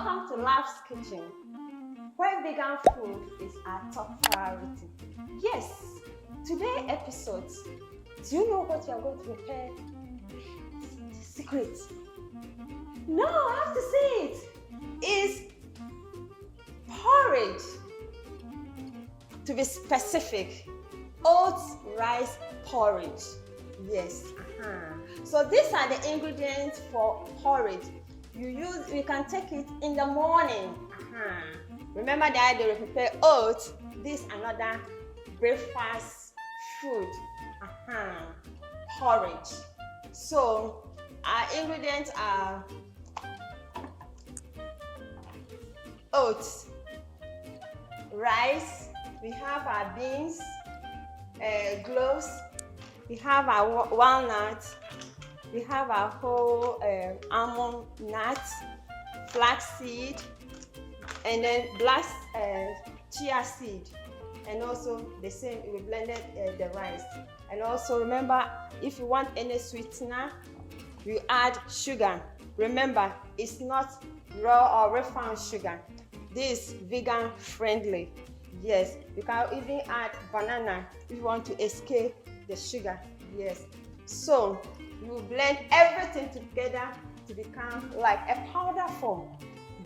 Welcome to Laugh's Kitchen, where vegan food is our top priority. Yes, today's episode, do you know what you are going to prepare? Secret. No, I have to say it. It's porridge. To be specific, oats rice porridge. Yes. So these are the ingredients for porridge. You can take it in the morning. Remember that they will prepare oats. This another breakfast food. Porridge. So our ingredients are oats, rice, we have our beans, cloves, we have our walnuts, we have our whole almond nuts, flaxseed, and then black chia seed, and also the same we blended the rice. And also remember, if you want any sweetener, you add sugar. Remember, it's not raw or refined sugar. This is vegan friendly. Yes, you can even add banana if you want to escape the sugar. Yes, so you blend everything together to become like a powder form.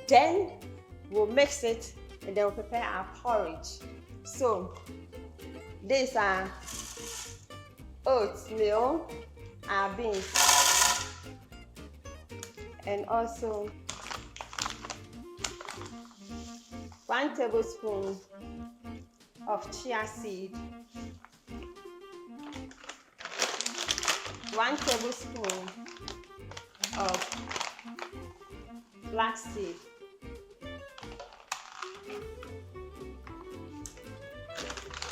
Then we'll mix it and then we'll prepare our porridge. So these are oatmeal, our beans, and also 1 tablespoon of chia seed, 1 tablespoon of flaxseed,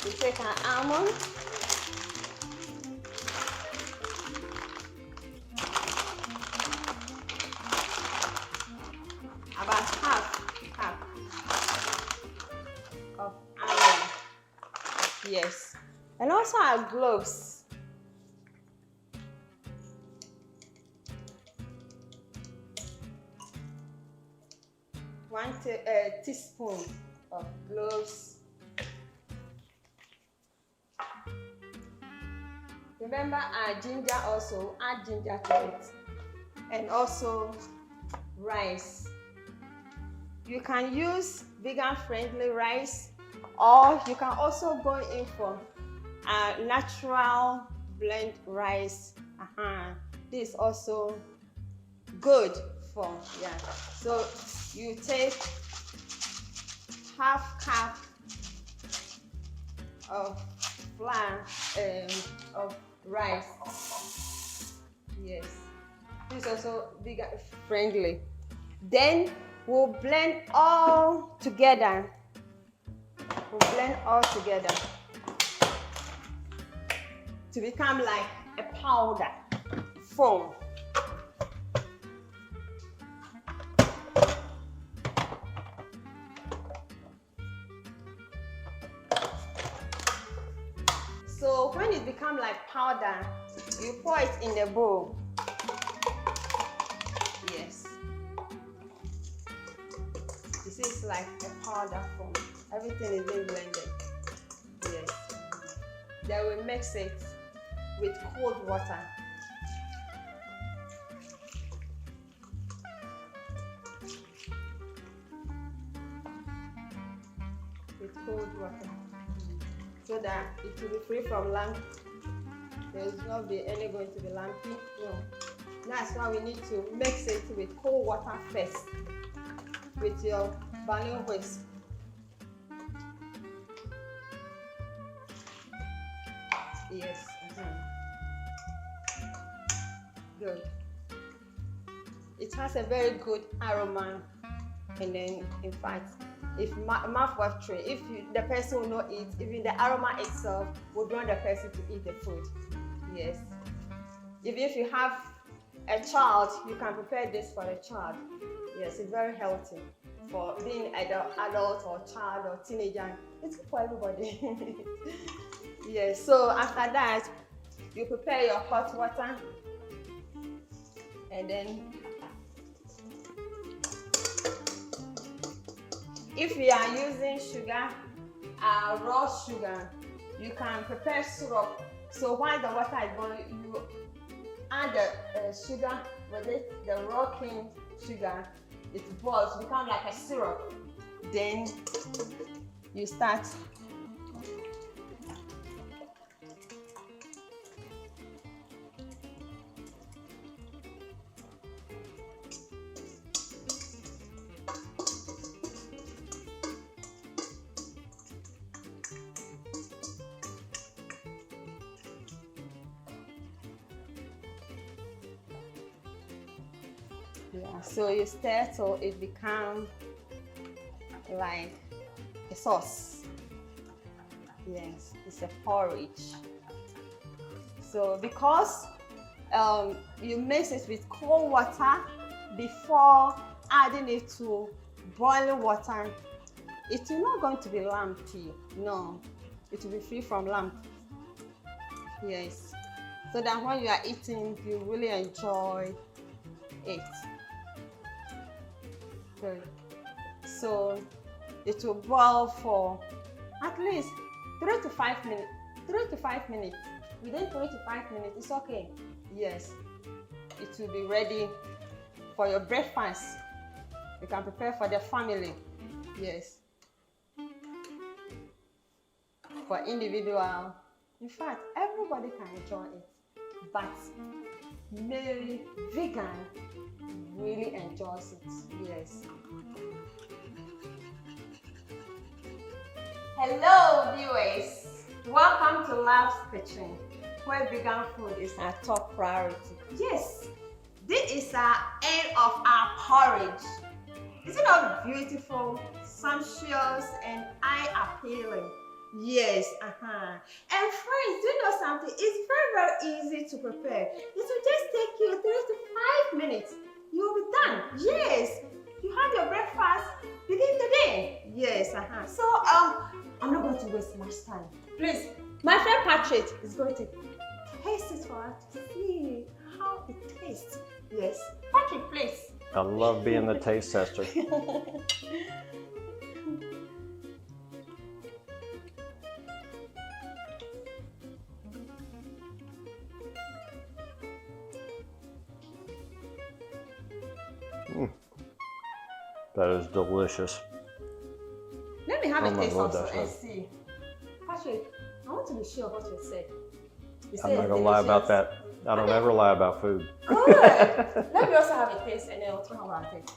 we take our almond, about half of almond. Yes, and also our cloves. One teaspoon of cloves. Remember our ginger also, add ginger to it. And also rice. You can use vegan friendly rice, or you can also go in for a natural blend rice. This is also good for, yeah. So you take half cup of flour of rice. Yes, this is also vegan friendly. Then we'll blend all together. To become like a powder form. So when it becomes like powder, you pour it in the bowl. Yes. This is like a powder form. Everything is being blended. Yes. Then we mix it with cold water. With cold water. So that it will be free from lump. There is not be any going to be lumpy. No. That's why we need to mix it with cold water first. With your boiling whisk. Yes. Good. It has a very good aroma, and then in fact, if mouth-watering, if the person will not eat, even the aroma itself would draw the person to eat the food. Yes. Even if you have a child, you can prepare this for a child. Yes, it's very healthy for being adult or child or teenager. It's good for everybody. Yes. So after that, you prepare your hot water, and then if we are using sugar, raw sugar, you can prepare syrup. So while the water is boiling, you add the sugar with it, the raw cane sugar. It boils, becomes like a syrup. Then you start. Yeah, so you stir till it becomes like a sauce. Yes, it's a porridge. So because you mix it with cold water before adding it to boiling water, it is not going to be lumpy. No, it will be free from lump. Yes, so that when you are eating, you really enjoy it. Good. So it will boil for at least 3 to 5 minutes. 3 to 5 minutes. Within 3 to 5 minutes, it's okay. Yes, it will be ready for your breakfast. You can prepare for the family. Yes. For individual. In fact, everybody can enjoy it. But maybe vegan really enjoys it. Yes. Hello viewers, welcome to Love's Kitchen, where vegan food is our top priority. Yes, this is our end of our porridge. Is it not beautiful, sumptuous, and eye-appealing? Yes, And friends, do you know something? It's very easy to prepare. It will just take you 3 to 5 minutes. You'll be done. Yes, you have your breakfast within the day. Yes, So I'm not going to waste much time. Please, my friend Patrick is going to taste it for us to see how it tastes. Yes, Patrick, please. I love being the taste tester. That is delicious. Let me have a taste Lord, also that's and good. see. Patrick, I want to be sure of what you said. I'm not gonna lie about that. I don't ever lie about food. Good. Let me also have a taste and then we'll talk about it.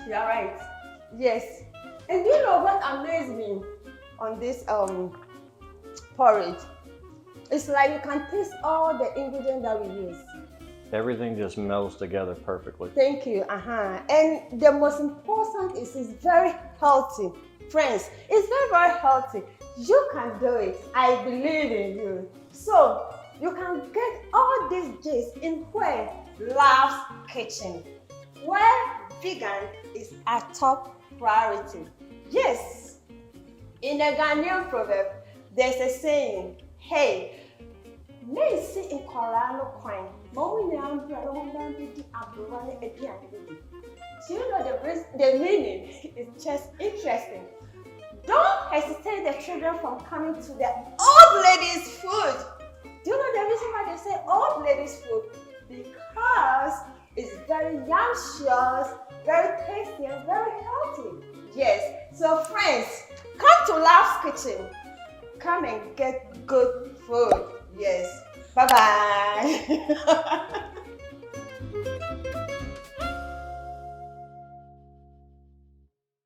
You're right. Yes. And you know what amazed me on this porridge? It's like you can taste all the ingredients that we use. Everything just melds together perfectly. Thank you. And the most important is it's very healthy. Friends, it's very healthy. You can do it. I believe in you. So you can get all these gist in where? Love's Kitchen, where vegan is our top priority. Yes. In a Ghanaian proverb, there's a saying, hey, may see in Korano coin. Do you know the meaning? It's just interesting. Don't hesitate the children from coming to the old ladies' food. Do you know the reason why they say old ladies' food? Because it's very nutritious, very tasty, and very healthy. Yes. So friends, come to Love's Kitchen. Come and get good food. Yes. Bye-bye.